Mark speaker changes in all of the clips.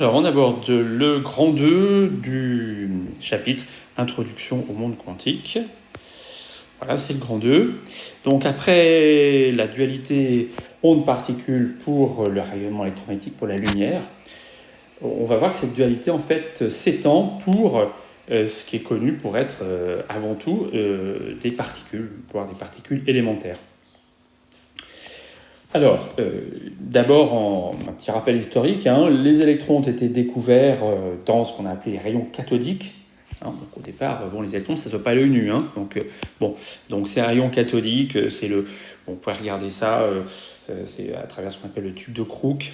Speaker 1: Alors, on aborde le grand 2 du chapitre Introduction au monde quantique. Voilà, c'est le grand 2. Donc, après la dualité onde-particule pour le rayonnement électromagnétique, pour la lumière, on va voir que cette dualité, en fait, s'étend pour ce qui est connu pour être, avant tout, des particules, voire des particules élémentaires. Alors, d'abord, un petit rappel historique, les électrons ont été découverts dans ce qu'on a appelé les rayons cathodiques. Donc au départ, les électrons, ça ne se voit pas à l'œil nu. Donc ces rayons cathodiques, on peut regarder ça, c'est à travers ce qu'on appelle le tube de Crookes.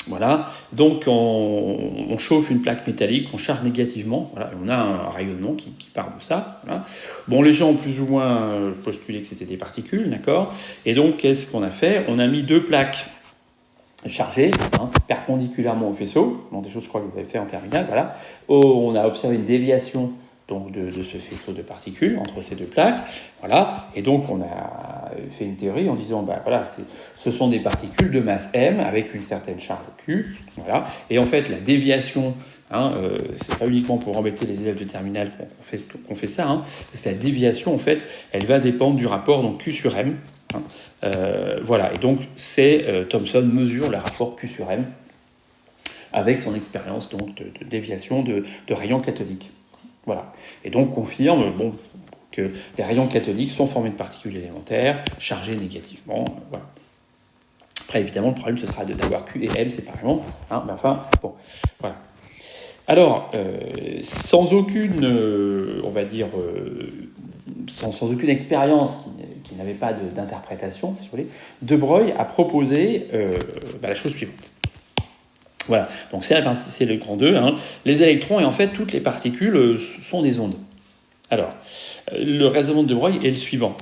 Speaker 1: Voilà, donc on chauffe une plaque métallique, on charge négativement, voilà, et on a un rayonnement qui part de ça. Voilà. Bon, les gens ont plus ou moins postulé que c'était des particules, d'accord. Et donc, qu'est-ce qu'on a fait? On a mis deux plaques chargées, perpendiculairement au faisceau, bon, des choses, je crois, que vous avez fait en terminale, voilà. On a observé une déviation donc de ce faisceau de particules entre ces deux plaques, voilà. Et donc, on a fait une théorie en disant, ce sont des particules de masse m avec une certaine charge Q, voilà. Et en fait, la déviation, c'est pas uniquement pour embêter les élèves de terminale qu'on fait ça, parce que la déviation, en fait, elle va dépendre du rapport donc Q sur m. Voilà, et donc Thomson mesure le rapport Q sur m avec son expérience donc de déviation de rayons cathodiques. Voilà, et donc confirme que les rayons cathodiques sont formés de particules élémentaires chargées négativement. Voilà. Après, évidemment, le problème ce sera d'avoir Q et M séparément. Voilà. Alors, sans aucune, sans aucune expérience qui n'avait pas d'interprétation, si vous voulez, De Broglie a proposé la chose suivante. Voilà, donc c'est le grand 2. Les électrons et en fait toutes les particules sont des ondes. Alors, le raisonnement de De Broglie est le suivant.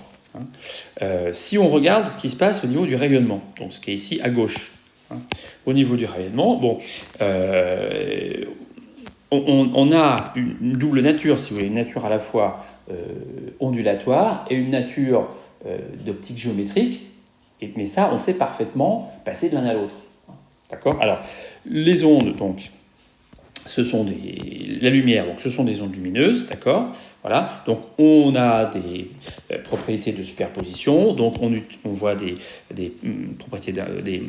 Speaker 1: Si on regarde ce qui se passe au niveau du rayonnement, donc ce qui est ici à gauche, au niveau du rayonnement, on a une double nature, si vous voulez, une nature à la fois ondulatoire et une nature d'optique géométrique, mais ça, on sait parfaitement passer de l'un à l'autre. D'accord ? Alors, les ondes, donc, la lumière, donc ce sont des ondes lumineuses, d'accord ? Voilà, donc on a des propriétés de superposition, donc on voit des propriétés, des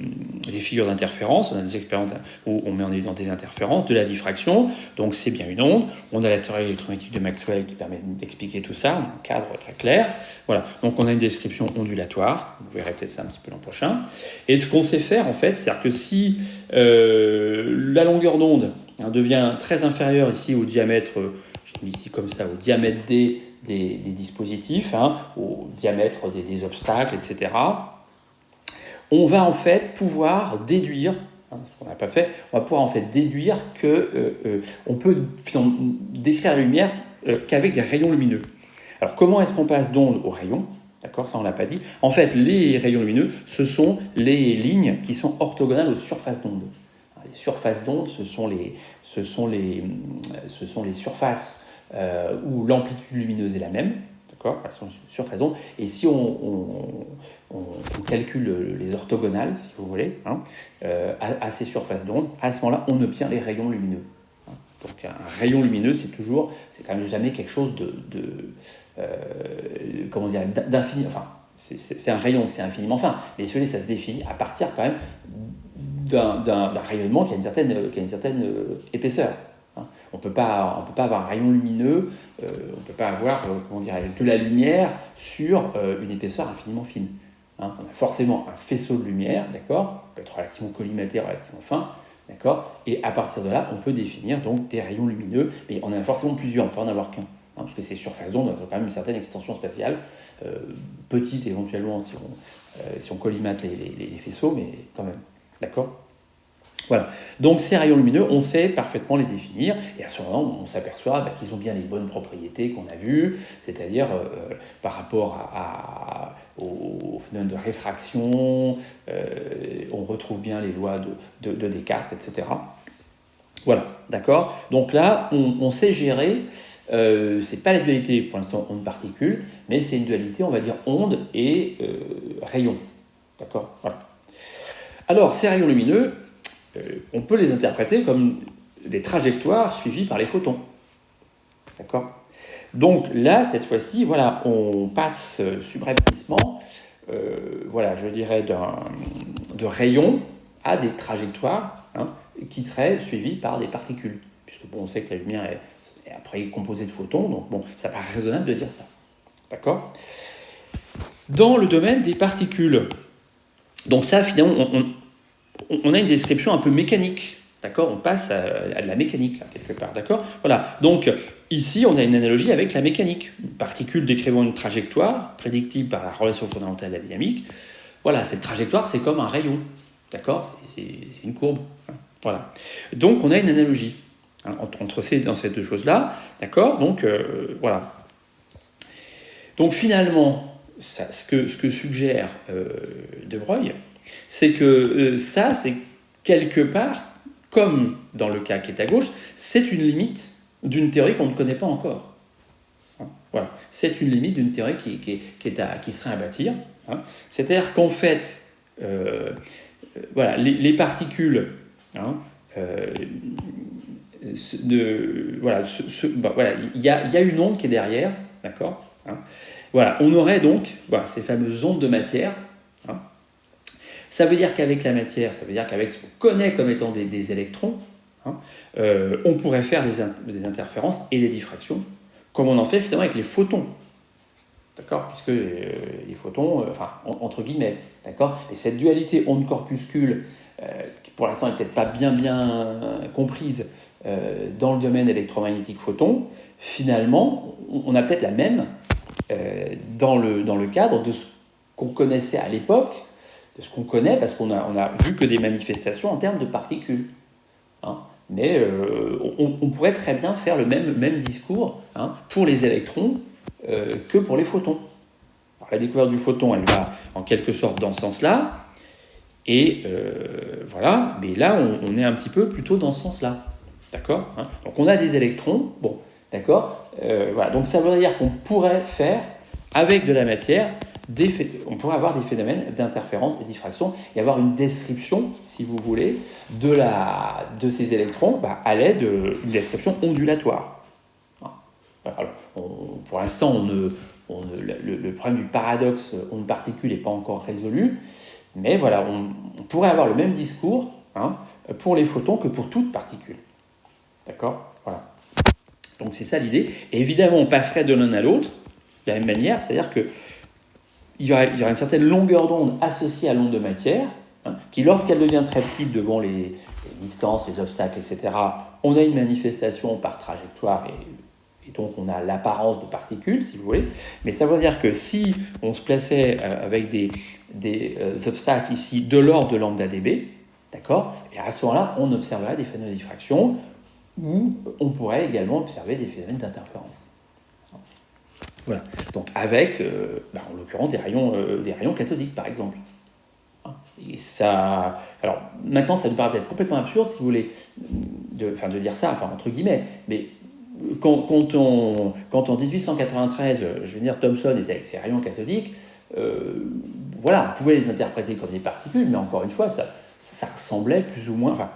Speaker 1: figures d'interférence, on a des expériences où on met en évidence des interférences, de la diffraction, donc c'est bien une onde, on a la théorie électromagnétique de Maxwell qui permet d'expliquer tout ça, un cadre très clair, voilà, donc on a une description ondulatoire, vous verrez peut-être ça un petit peu l'an prochain, et ce qu'on sait faire en fait, c'est-à-dire que si la longueur d'onde devient très inférieure ici au diamètre, je mets ici comme ça, au diamètre D des dispositifs, au diamètre des obstacles, etc. On va en fait pouvoir déduire, ce qu'on n'a pas fait, on va pouvoir en fait déduire que on peut décrire la lumière qu'avec des rayons lumineux. Alors comment est-ce qu'on passe d'onde aux rayons ? D'accord, ça on l'a pas dit. En fait, les rayons lumineux, ce sont les lignes qui sont orthogonales aux surfaces d'onde. Les surfaces d'onde, ce sont les surfaces où l'amplitude lumineuse est la même, d'accord, elles sont surfaces d'onde. Et si on calcule les orthogonales, si vous voulez, à ces surfaces d'onde, à ce moment-là, on obtient les rayons lumineux. Donc un rayon lumineux, c'est quand même jamais quelque chose d'infini. Enfin, c'est un rayon, c'est infiniment fin. Mais si vous voulez, ça se définit à partir quand même d'un rayonnement qui a une certaine épaisseur. On ne peut pas avoir un rayon lumineux, on ne peut pas avoir de la lumière sur une épaisseur infiniment fine. On a forcément un faisceau de lumière, d'accord, peut être relativement collimaté, relativement fin, d'accord, et à partir de là, on peut définir donc des rayons lumineux, mais on en a forcément plusieurs, on ne peut en avoir qu'un. Parce que ces surfaces d'onde ont quand même une certaine extension spatiale, petite éventuellement si on collimate les faisceaux, mais quand même. D'accord ? Voilà. Donc ces rayons lumineux, on sait parfaitement les définir, et à ce moment, on s'aperçoit qu'ils ont bien les bonnes propriétés qu'on a vues, c'est-à-dire par rapport au phénomène de réfraction, on retrouve bien les lois de Descartes, etc. Voilà, d'accord ? Donc là, on sait gérer, c'est pas la dualité pour l'instant onde-particule, mais c'est une dualité, on va dire, onde et rayon. D'accord ? Voilà. Alors, ces rayons lumineux, on peut les interpréter comme des trajectoires suivies par les photons. D'accord ? Donc là, cette fois-ci, voilà, on passe subrepticement, voilà, je dirais, de rayons à des trajectoires qui seraient suivies par des particules. Puisque bon, on sait que la lumière est après composée de photons, donc bon, ça paraît raisonnable de dire ça. D'accord ? Dans le domaine des particules, donc ça, finalement, on a une description un peu mécanique. D'accord ? On passe à de la mécanique, là, quelque part. D'accord ? Voilà. Donc, ici, on a une analogie avec la mécanique. Une particule décrivant une trajectoire, prédictible par la relation fondamentale de la dynamique. Voilà, cette trajectoire, c'est comme un rayon. D'accord ? C'est une courbe. Voilà. Donc, on a une analogie entre ces deux choses-là. D'accord ? Donc, voilà. Donc, finalement, ce que suggère De Broglie, c'est que ça, c'est quelque part, comme dans le cas qui est à gauche, c'est une limite d'une théorie qu'on ne connaît pas encore. Voilà. C'est une limite d'une théorie qui serait à bâtir. C'est-à-dire qu'en fait, voilà, les particules, voilà, voilà, il y a une onde qui est derrière, d'accord, voilà, on aurait donc voilà, ces fameuses ondes de matière. Ça veut dire qu'avec la matière, ça veut dire qu'avec ce qu'on connaît comme étant des électrons, on pourrait faire des interférences et des diffractions, comme on en fait finalement avec les photons. D'accord ? Puisque les photons, enfin, entre guillemets, d'accord ? Et cette dualité onde-corpuscule, qui pour l'instant n'est peut-être pas bien comprise dans le domaine électromagnétique photon, finalement, on a peut-être la même dans le cadre de ce qu'on connaissait à l'époque, de ce qu'on connaît, parce qu'on a vu que des manifestations en termes de particules. Mais on pourrait très bien faire le même discours pour les électrons que pour les photons. Alors, la découverte du photon, elle va en quelque sorte dans ce sens-là, et voilà, mais là, on est un petit peu plutôt dans ce sens-là. D'accord ? Donc, on a des électrons, bon, d'accord ? Voilà, donc ça veut dire qu'on pourrait faire, avec de la matière, on pourrait avoir des phénomènes d'interférence et diffraction et avoir une description, si vous voulez, de ces électrons à l'aide d'une description ondulatoire. Alors, pour l'instant, le problème du paradoxe onde-particule n'est pas encore résolu, mais voilà, on pourrait avoir le même discours pour les photons que pour toute particule. D'accord ? Voilà. Donc c'est ça l'idée. Et évidemment, on passerait de l'un à l'autre de la même manière, c'est-à-dire que il y aura une certaine longueur d'onde associée à l'onde de matière, qui, lorsqu'elle devient très petite devant les distances, les obstacles, etc., on a une manifestation par trajectoire, et donc on a l'apparence de particules, si vous voulez. Mais ça veut dire que si on se plaçait avec des obstacles ici de l'ordre de lambda dB, d'accord, et à ce moment-là, on observerait des phénomènes de diffraction, ou on pourrait également observer des phénomènes d'interférence. Voilà. Donc avec, en l'occurrence, des rayons cathodiques, par exemple. Et ça, alors maintenant, ça nous paraît peut-être complètement absurde, si vous voulez, de dire ça, enfin, entre guillemets, mais quand en 1893, je veux dire, Thomson était avec ses rayons cathodiques, voilà, on pouvait les interpréter comme des particules, mais encore une fois, ça ressemblait plus ou moins, enfin,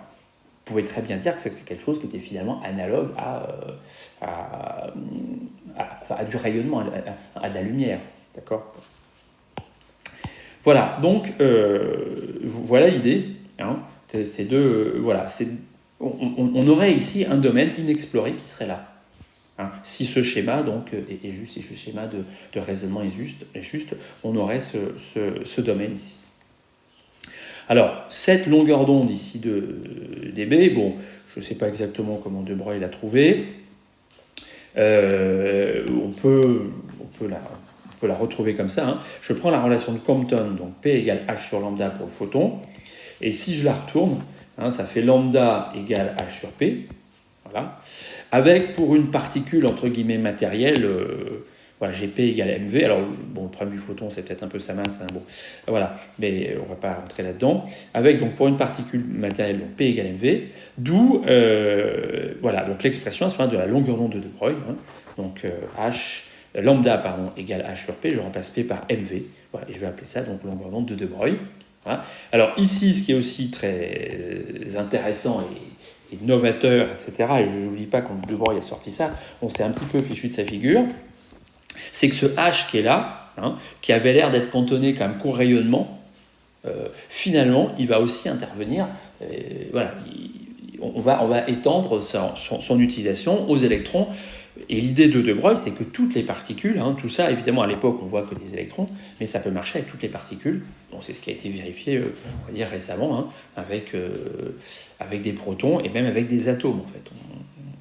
Speaker 1: on pouvait très bien dire que c'est quelque chose qui était finalement analogue à du rayonnement, à de la lumière. D'accord ? Voilà, donc voilà l'idée. C'est voilà, on aurait ici un domaine inexploré qui serait là. Si ce schéma donc, est juste, si ce schéma de raisonnement est juste, on aurait ce domaine ici. Alors, cette longueur d'onde ici de dB, bon, je ne sais pas exactement comment De Broglie l'a trouvé. On peut la retrouver comme ça. Je prends la relation de Compton, donc P égale H sur lambda pour le photon, et si je la retourne, ça fait lambda égale H sur P, voilà, avec pour une particule entre guillemets matérielle, voilà, j'ai P égale mv. Alors bon, le problème du photon, c'est peut-être un peu sa masse, bon, voilà, mais on va pas rentrer là-dedans. Avec donc pour une particule matérielle, donc P égale mv, d'où voilà, donc l'expression à ce moment de la longueur d'onde de De Broglie, donc lambda égale H sur P, je remplace P par mv, voilà, et je vais appeler ça donc longueur d'onde de De Broglie. Voilà. Alors ici, ce qui est aussi très intéressant et novateur, etc., et je n'oublie pas quand De Broglie a sorti ça, on s'est un petit peu fichu de sa figure, c'est que ce H qui est là, qui avait l'air d'être cantonné comme court rayonnement, finalement, il va aussi intervenir. Voilà, on va étendre son utilisation aux électrons. Et l'idée de Broglie, c'est que toutes les particules, tout ça, évidemment, à l'époque, on voit que des électrons, mais ça peut marcher avec toutes les particules. Donc, c'est ce qui a été vérifié, on va dire, récemment, avec des protons et même avec des atomes, en fait.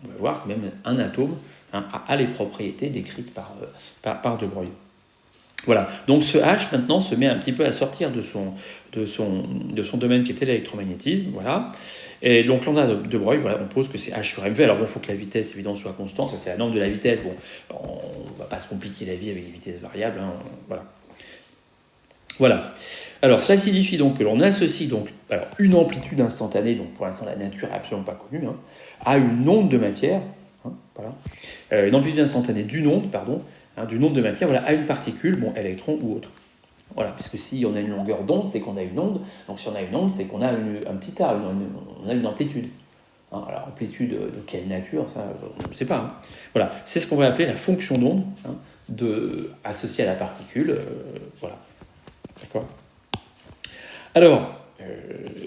Speaker 1: On va voir que même un atome a les propriétés décrites par De Broglie. Voilà, donc ce H maintenant se met un petit peu à sortir de son domaine qui était l'électromagnétisme, voilà. Et donc là on a De Broglie, voilà, on pose que c'est H sur mv. Alors bon, il faut que la vitesse évidemment soit constante, ça c'est la norme de la vitesse. Bon, on ne va pas se compliquer la vie avec des vitesses variables, voilà. Voilà. Alors cela signifie donc que l'on associe donc une amplitude instantanée, donc pour l'instant la nature n'est absolument pas connue, à une onde de matière, voilà. Une amplitude instantanée d'une onde, d'une onde de matière, voilà, à une particule, bon, électron ou autre. Voilà, puisque si on a une longueur d'onde, c'est qu'on a une onde. Donc si on a une onde, c'est qu'on a un petit A, on a une amplitude. Alors amplitude de quelle nature, ça, on ne sait pas. Voilà, c'est ce qu'on va appeler la fonction d'onde associée à la particule. Voilà, d'accord. Alors,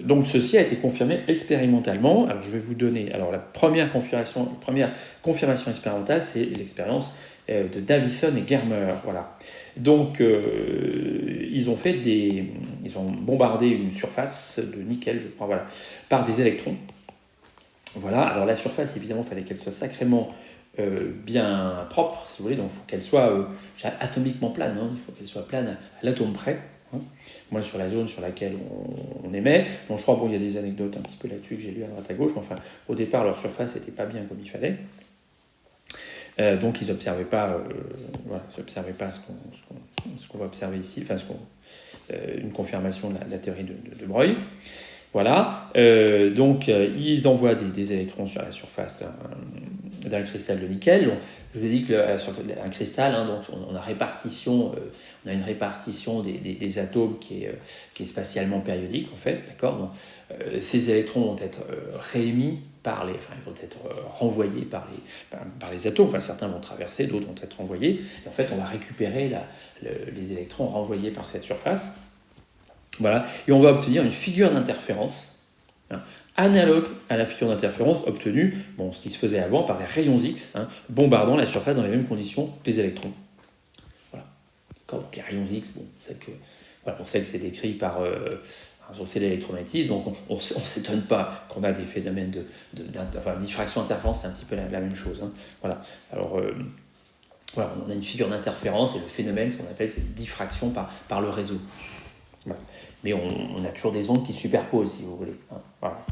Speaker 1: donc ceci a été confirmé expérimentalement. Alors je vais vous donner. Alors la première confirmation expérimentale, c'est l'expérience de Davison et Germer. Voilà. Donc ils ont bombardé une surface de nickel, je crois, voilà, par des électrons. Voilà. Alors la surface, évidemment, il fallait qu'elle soit sacrément bien propre, si vous voulez. Donc il faut qu'elle soit atomiquement plane. Il faut qu'elle soit plane à l'atome près. Moi, sur la zone sur laquelle on émet. Donc, je crois, il y a des anecdotes un petit peu là-dessus que j'ai lues à droite à gauche, mais enfin, au départ, leur surface n'était pas bien comme il fallait. Donc, ils n'observaient pas, ce qu'on va observer ici, enfin, une confirmation de la théorie de Broglie. Voilà. Donc, ils envoient des électrons sur la surface d'un cristal de nickel. Donc, je vous ai dit qu'un cristal, donc on a une répartition des atomes qui est spatialement périodique, en fait. D'accord. Donc, ces électrons vont être réémis ils vont être renvoyés par les atomes. Enfin, certains vont traverser, d'autres vont être renvoyés. Et en fait, on va récupérer les électrons renvoyés par cette surface. Voilà, et on va obtenir une figure d'interférence analogue à la figure d'interférence obtenue, ce qui se faisait avant par les rayons X, bombardant la surface dans les mêmes conditions que les électrons. Voilà. Donc les rayons X, on sait que c'est décrit par c'est l'électromagnétisme, donc on ne s'étonne pas qu'on a des phénomènes diffraction-interférence, c'est un petit peu la même chose. Voilà. Alors voilà, on a une figure d'interférence et le phénomène, ce qu'on appelle, c'est diffraction par le réseau. Voilà. Mais on a toujours des ondes qui se superposent, si vous voulez. Voilà.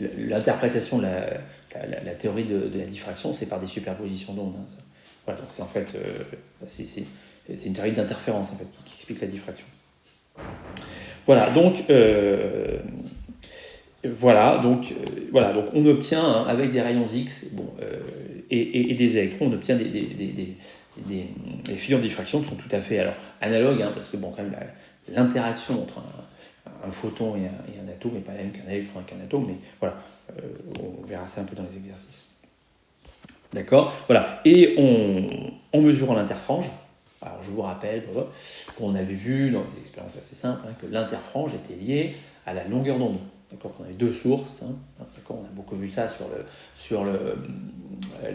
Speaker 1: L'interprétation de la théorie de la diffraction, c'est par des superpositions d'ondes. Voilà, donc c'est en fait c'est une théorie d'interférence en fait, qui explique la diffraction. Voilà, donc donc on obtient avec des rayons X et des électrons, on obtient des figures de diffraction qui sont tout à fait analogues, parce que quand même l'interaction entre un photon et un atome n'est pas la même qu'un électron avec un atome, mais voilà, on verra ça un peu dans les exercices. D'accord. Voilà. Et en mesurant l'interfrange, alors je vous rappelle qu'on avait vu dans des expériences assez simples que l'interfrange était lié à la longueur d'onde. D'accord. On avait deux sources. D'accord. On a beaucoup vu ça sur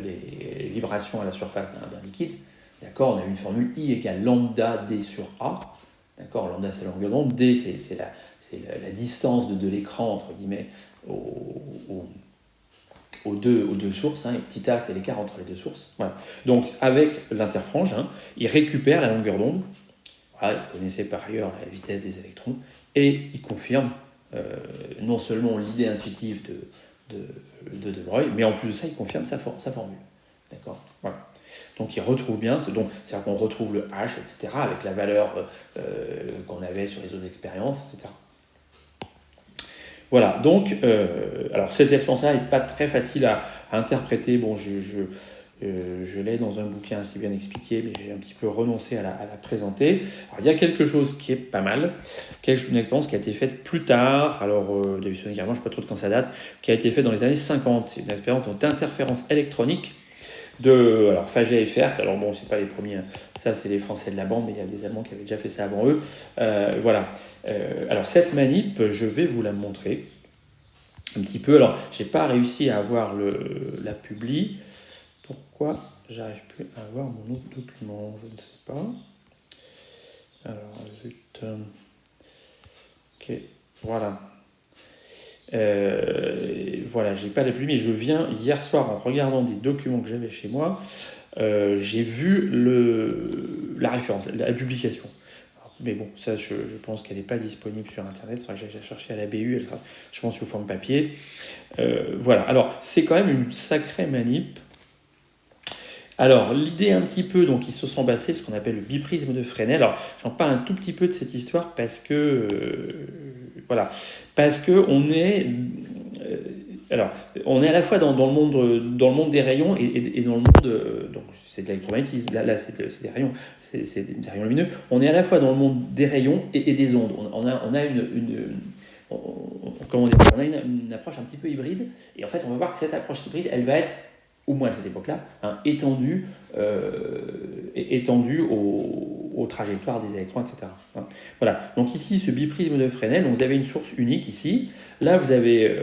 Speaker 1: les vibrations à la surface d'un liquide. D'accord. On a une formule I égale lambda D sur A. D'accord. Lambda c'est la longueur d'onde. D c'est la distance de l'écran entre guillemets aux deux sources, et petit a c'est l'écart entre les deux sources. Voilà. Donc avec l'interfrange, il récupère la longueur d'onde, voilà, il connaissait par ailleurs la vitesse des électrons, et il confirme non seulement l'idée intuitive de Broglie, mais en plus de ça, il confirme sa formule. D'accord. Voilà. Donc il retrouve bien, c'est-à-dire qu'on retrouve le H, etc., avec la valeur qu'on avait sur les autres expériences, etc. Voilà, donc, alors cette expérience-là n'est pas très facile à interpréter. Bon, Je l'ai dans un bouquin assez bien expliqué, mais j'ai un petit peu renoncé à la présenter. Alors, il y a quelque chose qui est pas mal, une expérience qui a été faite plus tard, alors Davidson et Garman, je ne sais pas trop de quand ça date, qui a été faite dans les années 50. C'est une expérience d'interférence électronique alors Faget et Fert. Alors bon, c'est pas les premiers, hein. Ça c'est les Français de la bande, mais il y a des Allemands qui avaient déjà fait ça avant eux. Voilà. Alors cette manip, je vais vous la montrer un petit peu. Alors, j'ai pas réussi à avoir la publi. Pourquoi j'arrive plus à avoir mon autre document? Je ne sais pas. Alors, zut. Ok, voilà. Voilà, j'ai pas la publi, mais je viens hier soir en regardant des documents que j'avais chez moi. J'ai vu la référence, la publication. Mais bon, ça, je pense qu'elle n'est pas disponible sur Internet. Il faudra que j'aille la chercher à la BU. Elle sera, je pense, sous forme papier. Voilà. Alors, c'est quand même une sacrée manip. Alors, l'idée un petit peu, donc, ils se sont basés sur ce qu'on appelle le biprisme de Fresnel. Alors, j'en parle un tout petit peu de cette histoire parce que, voilà, parce que on est, alors, on est à la fois dans le monde des rayons et dans le monde, donc c'est de l'électromagnétisme. Là c'est des rayons, c'est des rayons lumineux. On est à la fois dans le monde des rayons et des ondes. On a comment dire, on a une approche un petit peu hybride. Et en fait, on va voir que cette approche hybride, elle va être, au moins à cette époque-là, hein, étendue aux trajectoires des électrons, etc. Hein. Voilà. Donc ici, ce biprisme de Fresnel, donc vous avez une source unique ici. Là, vous avez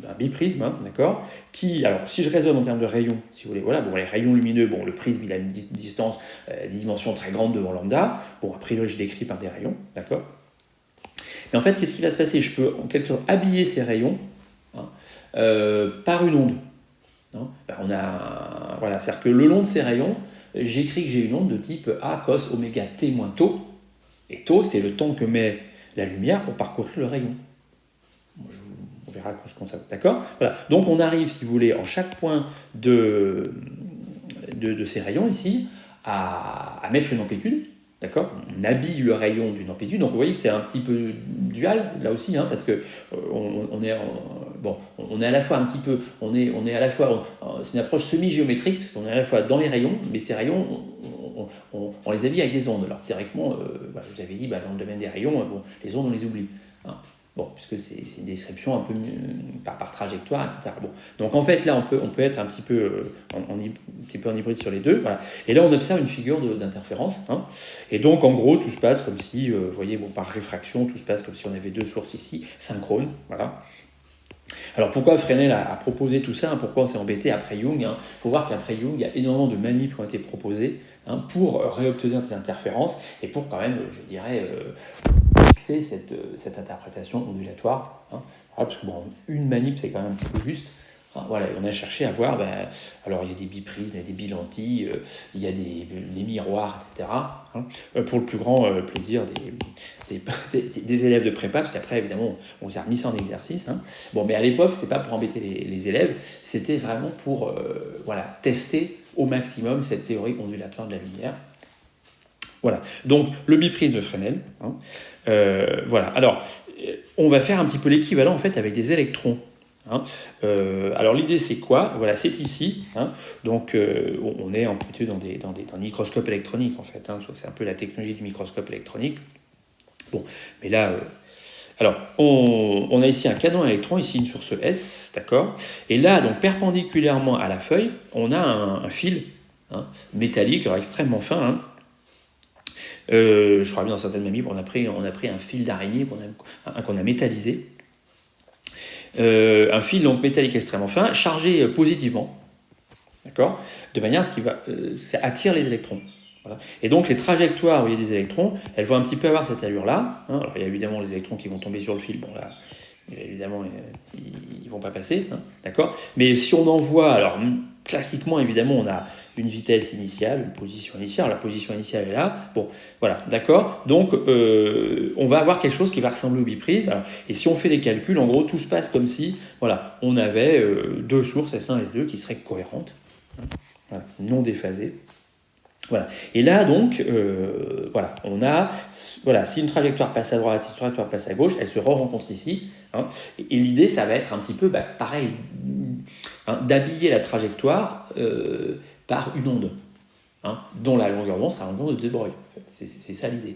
Speaker 1: un biprisme, hein, d'accord, qui, alors si je raisonne en termes de rayons, si vous voulez, voilà, bon, les rayons lumineux, bon, le prisme, il a une distance, des dimensions très grandes devant lambda. Bon, a priori, je décris par des rayons, d'accord. Et en fait, qu'est-ce qui va se passer? Je peux, en quelque sorte, habiller ces rayons, hein, par une onde. Non, ben voilà, c'est-à-dire que le long de ces rayons, j'écris que j'ai une onde de type A cos oméga t moins tau, et tau, c'est le temps que met la lumière pour parcourir le rayon. On verra ce qu'on ça. D'accord. Voilà. Donc on arrive, si vous voulez, en chaque point de ces rayons ici, à mettre une amplitude. D'accord. On habille le rayon d'une amplitude. Donc vous voyez que c'est un petit peu dual là aussi, hein, parce que on est on est à la fois un petit peu, on est à la fois, c'est une approche semi-géométrique, parce qu'on est à la fois dans les rayons, mais ces rayons, on les habille avec des ondes. Alors théoriquement, je vous avais dit, dans le domaine des rayons, les ondes on les oublie. Hein. Bon, puisque c'est une description un peu par trajectoire, etc. Bon. Donc en fait, là, on peut être un petit peu en hybride sur les deux. Voilà. Et là, on observe une figure d'interférence. Hein. Et donc, en gros, tout se passe comme si, vous voyez, par réfraction, tout se passe comme si on avait deux sources ici, synchrones. Voilà. Alors pourquoi Fresnel a proposé tout ça, hein, pourquoi on s'est embêté après Young? Il faut voir qu'après Young, il y a énormément de manips qui ont été proposées, hein, pour réobtenir des interférences et pour quand même, je dirais, fixer cette interprétation ondulatoire. Hein. Voilà, parce que une manip, c'est quand même un petit peu juste. Hein, voilà, on a cherché à voir, alors il y a des biprismes, il y a des bilentilles, il y a des miroirs, etc. Hein, pour le plus grand plaisir des élèves de prépa, parce qu'après, évidemment, on vous a remis ça en exercice. Hein. Bon, mais à l'époque, c'était pas pour embêter les élèves, c'était vraiment pour tester au maximum cette théorie ondulatoire de la lumière. Voilà, donc le biprisme de Fresnel. Hein. Voilà, alors, on va faire un petit peu l'équivalent en fait avec des électrons. Hein. Alors l'idée c'est quoi? Voilà, c'est ici. Hein. Donc on est plutôt dans un microscope électronique en fait. Hein. C'est un peu la technologie du microscope électronique. Bon, mais là, alors on a ici un canon à électrons, ici une source S, d'accord. Et là, donc perpendiculairement à la feuille, on a un fil, hein, métallique, alors extrêmement fin. Hein. Je crois bien dans certaines manips, on a pris un fil d'araignée qu'on a métallisé. Un fil donc métallique extrêmement fin, chargé positivement, d'accord, de manière à ce qu'il ça attire les électrons. Voilà. Et donc les trajectoires où il y a des électrons, elles vont un petit peu avoir cette allure-là. Hein. Alors il y a évidemment les électrons qui vont tomber sur le fil. Bon là, évidemment, ils vont pas passer, hein, d'accord. Mais si on envoie, alors classiquement évidemment, on a une vitesse initiale, une position initiale. La position initiale est là. Bon, voilà, d'accord. Donc, on va avoir quelque chose qui va ressembler au biprisme. Alors, et si on fait les calculs, en gros, tout se passe comme si, voilà, on avait deux sources S1 et S2 qui seraient cohérentes, voilà, non déphasées. Voilà. Et là, donc, voilà, on a, voilà, si une trajectoire passe à droite, si une trajectoire passe à gauche, elles se rencontrent ici. Hein, et l'idée, ça va être un petit peu, pareil, d'habiller la trajectoire par une onde, dont la longueur d'onde sera la longueur de De Broglie. En fait. C'est ça l'idée.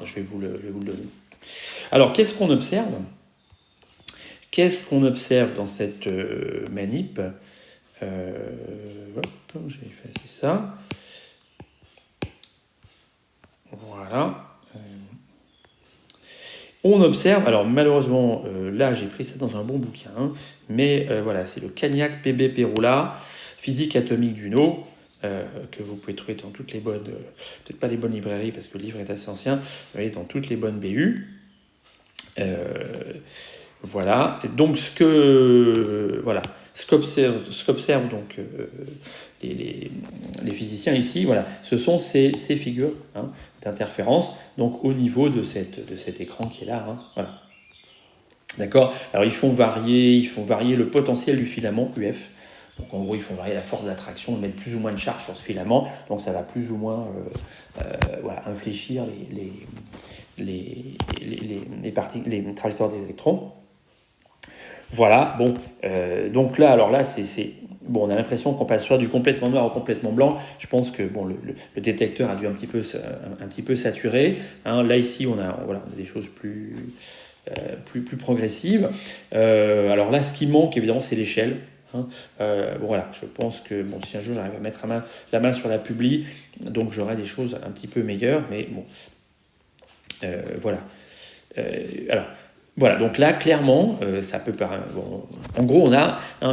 Speaker 1: Je vais vous le donner. Alors, qu'est-ce qu'on observe dans cette manip? Je vais effacer ça. Voilà. On observe, alors malheureusement, là j'ai pris ça dans un bon bouquin, mais voilà, c'est le Cagnac PB Péroula, Physique atomique d'Uno, que vous pouvez trouver dans toutes les bonnes, peut-être pas les bonnes librairies parce que le livre est assez ancien, mais dans toutes les bonnes BU. Voilà, donc ce qu'observent donc les physiciens ici, voilà, ce sont ces figures d'interférence, donc au niveau de cet écran qui est là, voilà. D'accord. Alors ils font varier le potentiel du filament UF. Donc en gros, ils font varier la force d'attraction, mettre plus ou moins de charge sur ce filament, donc ça va plus ou moins infléchir les trajectoires des électrons. Voilà, bon, donc là, alors là, bon, on a l'impression qu'on passe soit du complètement noir au complètement blanc. Je pense que bon, le détecteur a dû un petit peu saturer. Là, ici, on a des choses plus progressives. Alors là, ce qui manque, évidemment, c'est l'échelle. Voilà, je pense que bon, si un jour j'arrive à mettre la main sur la publi, donc j'aurai des choses un petit peu meilleures, mais bon, voilà. Alors. Voilà, donc là, clairement, ça peut paraître... Bon, en gros,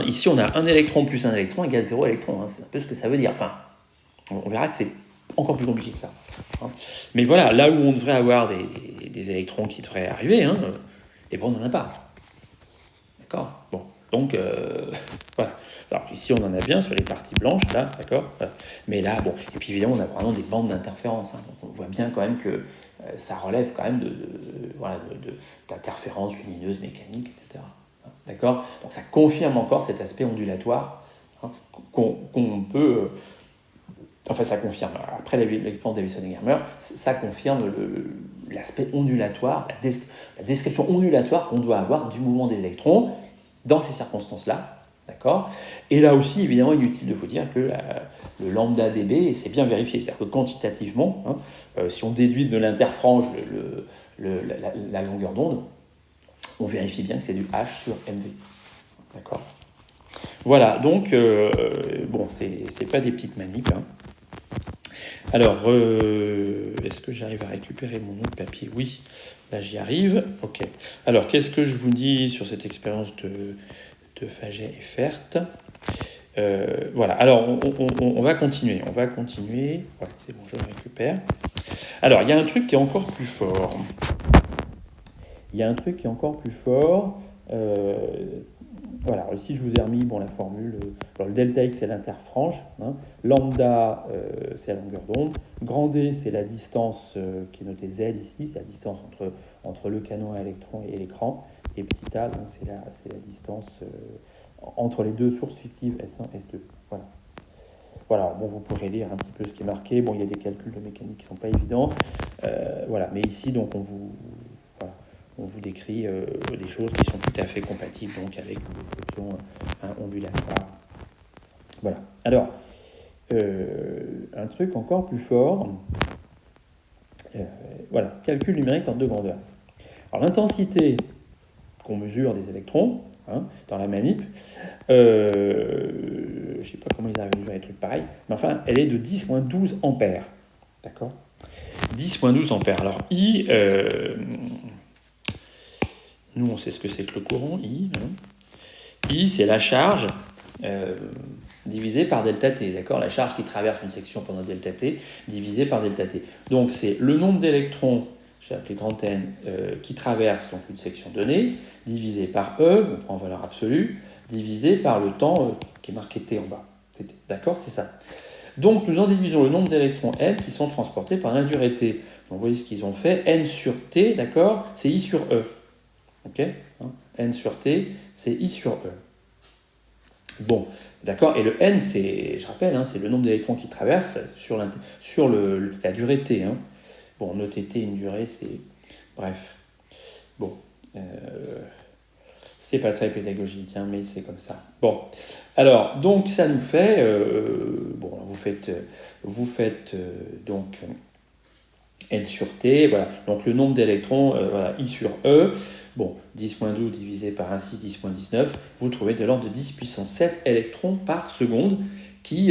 Speaker 1: ici, on a un électron plus un électron égale 0 électron. C'est un peu ce que ça veut dire. Enfin, on verra que c'est encore plus compliqué que ça. Mais voilà, là où on devrait avoir des électrons qui devraient arriver, et bon, on n'en a pas. D'accord. Bon, donc, voilà. Alors ici, on en a bien sur les parties blanches, là, d'accord. Mais là, bon, et puis évidemment, on a vraiment des bandes d'interférence. Donc on voit bien quand même que ça relève quand même d'interférences lumineuses, mécaniques, etc. D'accord. Donc ça confirme encore cet aspect ondulatoire qu'on peut... Enfin, ça confirme, après l'expérience Davidson et Germer, ça confirme l'aspect ondulatoire, la description ondulatoire qu'on doit avoir du mouvement des électrons dans ces circonstances-là. D'accord. Et là aussi, évidemment, inutile de vous dire que le lambda dB, c'est bien vérifié. C'est-à-dire que quantitativement, si on déduit de l'interfrange la longueur d'onde, on vérifie bien que c'est du H sur MV. D'accord. Voilà, donc, bon, c'est pas des petites manips. Alors, est-ce que j'arrive à récupérer mon autre papier? Oui, là j'y arrive. Ok. Alors, qu'est-ce que je vous dis sur cette expérience de Faget et Fert? Voilà, alors on va continuer. Ouais, c'est bon, je le récupère. Alors, il y a un truc qui est encore plus fort. Voilà, ici je vous ai remis la formule. Alors, le delta X c'est l'interfrange, lambda c'est la longueur d'onde, grand D c'est la distance qui est notée Z ici, c'est la distance entre le canon à électrons et l'écran, et petit a donc c'est la distance entre les deux sources fictives S1 S2. Voilà, bon, vous pourrez lire un petit peu ce qui est marqué. Bon, il y a des calculs de mécanique qui ne sont pas évidents. Voilà, mais ici, donc, on vous décrit des choses qui sont tout à fait compatibles donc, avec une description ondulatoire. Voilà. Alors, un truc encore plus fort. Voilà, calcul numérique en deux grandeurs. Alors, l'intensité qu'on mesure des électrons dans la manip, je ne sais pas comment ils arrivent à mesurer des trucs pareils, mais enfin, elle est de 10-12 ampères. D'accord. 10-12 ampères. Alors, I, nous, on sait ce que c'est que le courant, I. I, c'est la charge divisée par delta T. D'accord. La charge qui traverse une section pendant delta T, divisée par delta T. Donc, c'est le nombre d'électrons, je vais appeler grand N, qui traverse donc, une section donnée, divisé par E, on prend en valeur absolue, divisé par le temps qui est marqué T en bas. D'accord, c'est ça. Donc nous en divisons le nombre d'électrons N qui sont transportés par la durée T. Donc vous voyez ce qu'ils ont fait, N sur T, d'accord, c'est I sur E. Ok, N sur T, c'est I sur E. Bon, d'accord, et le N, je rappelle, c'est le nombre d'électrons qui traversent sur la durée T. Bon, notez T, une durée, c'est... Bref. Bon. C'est pas très pédagogique, hein, mais c'est comme ça. Bon, alors, donc ça nous fait... bon, vous faites donc N sur T, voilà. Donc le nombre d'électrons, voilà, I sur E, bon, 10-12 divisé par 1,6, 10-19, vous trouvez de l'ordre de 10 puissance 7 électrons par seconde qui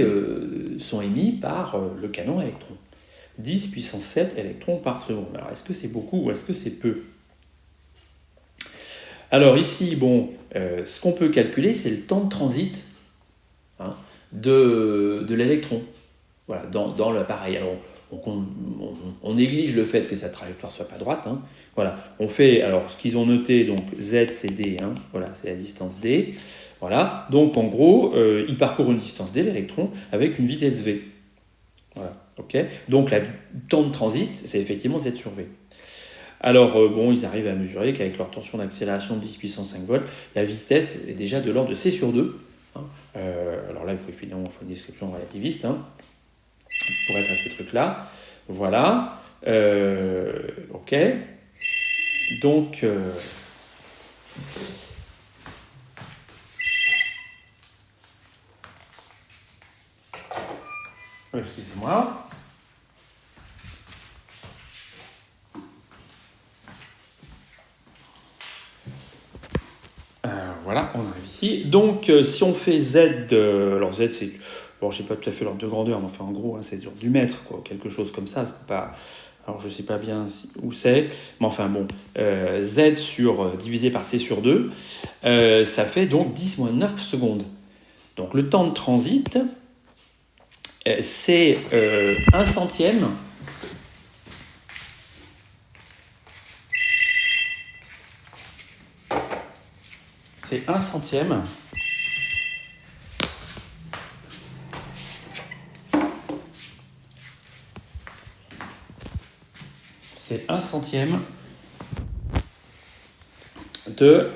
Speaker 1: sont émis par le canon à électrons. 10 puissance 7 électrons par seconde. Alors, est-ce que c'est beaucoup ou est-ce que c'est peu? Alors ici, bon, ce qu'on peut calculer, c'est le temps de transit, hein, de l'électron, voilà, dans l'appareil. Alors, on néglige le fait que sa trajectoire soit pas droite, hein. Voilà, on fait, alors ce qu'ils ont noté, donc Z c'est D, hein, voilà, c'est la distance D. Voilà, donc en gros, il parcourt une distance D, l'électron, avec une vitesse V. Voilà, ok. Donc le temps de transit, c'est effectivement Z sur V. Alors, bon, ils arrivent à mesurer qu'avec leur tension d'accélération de 10 puissance 5 volts, la vitesse est déjà de l'ordre de C sur 2. Hein. Alors là, il faut évidemment une description relativiste, hein, pour être à ces trucs-là. Voilà. Ok. Donc, excusez-moi. Voilà, on arrive ici. Donc, si on fait Z, alors Z, c'est... Bon, je sais pas tout à fait l'ordre de grandeur, mais enfin, en gros, hein, c'est du mètre, quoi, quelque chose comme ça. C'est pas... Alors, je sais pas bien où c'est, mais enfin, bon. Z divisé par C sur 2, ça fait donc 10-9 secondes. Donc, le temps de transit, c'est 1 centième. C'est 1 centième. C'est 1 centième de...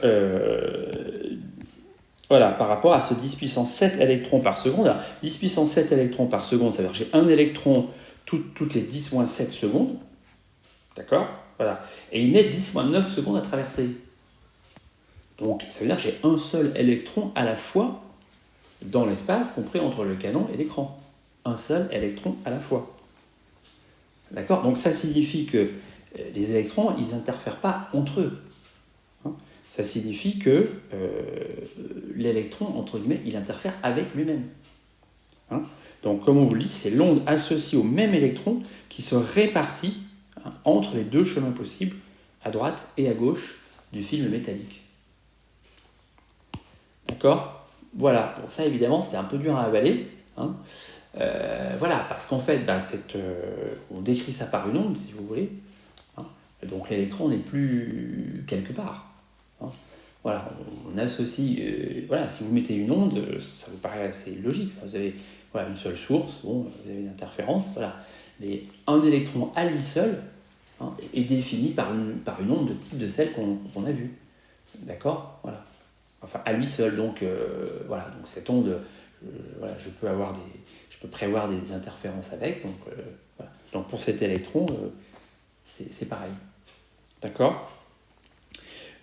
Speaker 1: voilà, par rapport à ce 10 puissance 7 électrons par seconde. Alors, 10 puissance 7 électrons par seconde, ça veut dire que j'ai un électron toutes les 10-7 secondes. D'accord? Voilà. Et il met 10-9 secondes à traverser. Donc, ça veut dire que j'ai un seul électron à la fois dans l'espace compris entre le canon et l'écran. Un seul électron à la fois. D'accord? Donc, ça signifie que les électrons, ils n'interfèrent pas entre eux. Hein. Ça signifie que l'électron, entre guillemets, il interfère avec lui-même. Hein. Donc, comme on vous le dit, c'est l'onde associée au même électron qui se répartit, hein, entre les deux chemins possibles, à droite et à gauche du film métallique. D'accord? Voilà. Donc ça, évidemment, c'est un peu dur à avaler. Hein. Voilà, parce qu'en fait, on décrit ça par une onde, si vous voulez. Hein. Donc l'électron n'est plus quelque part. Hein. Voilà, on associe... voilà, si vous mettez une onde, ça vous paraît assez logique. Vous avez une seule source, bon, vous avez des interférences, voilà. Mais un électron à lui seul, hein, est défini par une onde de type de celle qu'on a vue. D'accord? Voilà. Enfin, à lui seul. Donc, voilà. Donc, cette onde, voilà, je peux prévoir des interférences avec. Donc, voilà. Donc pour cet électron, c'est pareil. D'accord?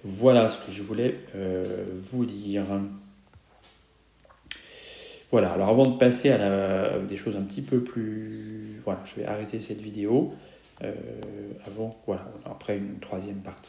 Speaker 1: Voilà ce que je voulais vous dire. Voilà, alors avant de passer à des choses un petit peu plus... Voilà, je vais arrêter cette vidéo. Avant, voilà, après une troisième partie.